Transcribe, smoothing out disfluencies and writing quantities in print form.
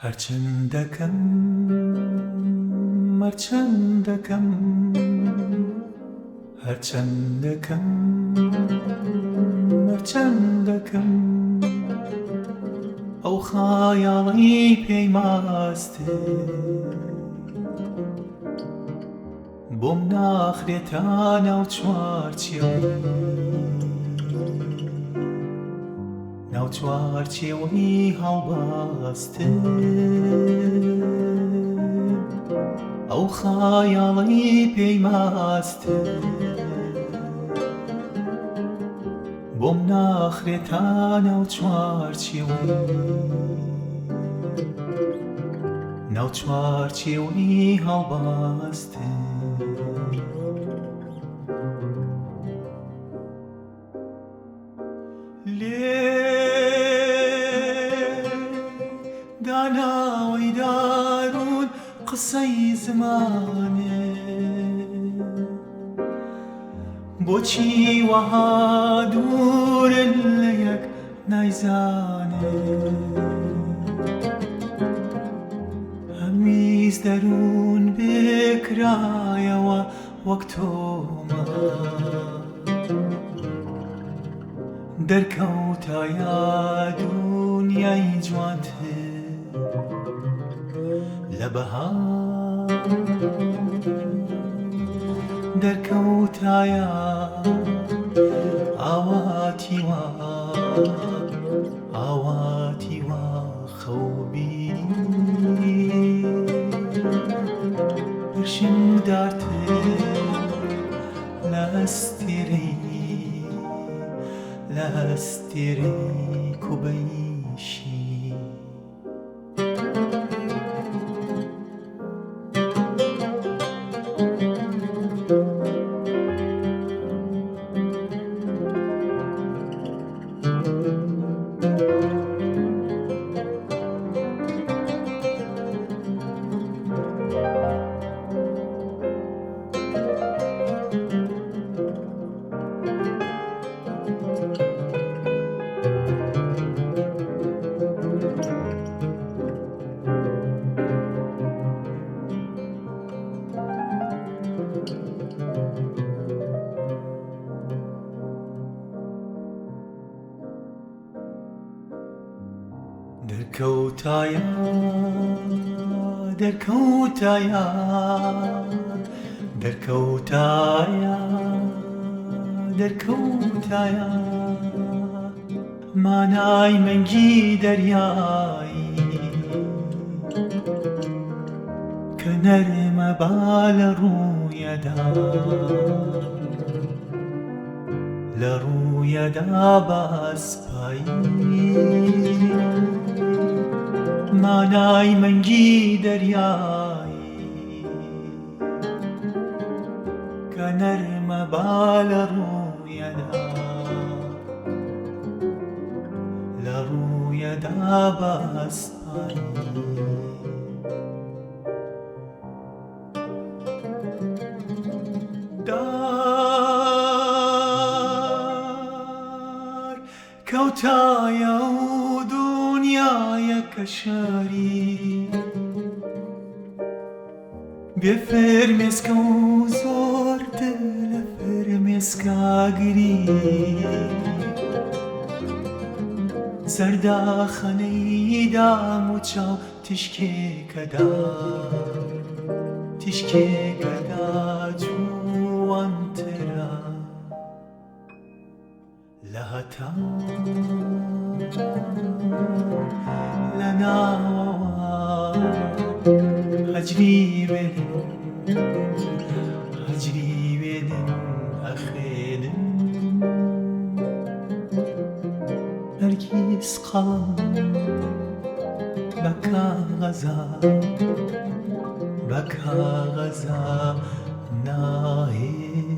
herchand dakam, herchand dakam, herchand dakam, herchand dakam. ئەو خایاڵی پێیماستێ بۆم ناخرێتە ناو چوارچێوەی هەڵباستێ ئەو خایاڵی پێیماستێ بۆم ناخرێتە ناو چوارچێوەی هەڵباستێ لێ داناوەی دارون قسەی زمانێ بۆچی وەها دوورن لە یەک نایزانێ هەمیز دەروون بێکرایەوە وەک تۆمە دەرکەوتایە دونیای جوانتر لە بەهار دەرکەوتایە ئاواتی وا خەوبینی پرشمدارتر لە ئەستێرەی کوبەیشی دەرکەوتایە مانای مەنگی دەریایی کە نەرمە با لە ڕوویەدا بەسپایی مانای مەنگی دەریایی کە نەرمە با لە ڕوویەدا بەسپایی دار کەوتایە و دنیایە کە شاری بێ فرمێسکە و زۆر لە فرمێسکاگری سەرداخەنەی دام و چاو تیشکێکەدا جوانترە لە هەتان لە ناوەوە هەجری وێنن ئەخێنن نەرگیز قەڵەم بە کاغەزە ناهێ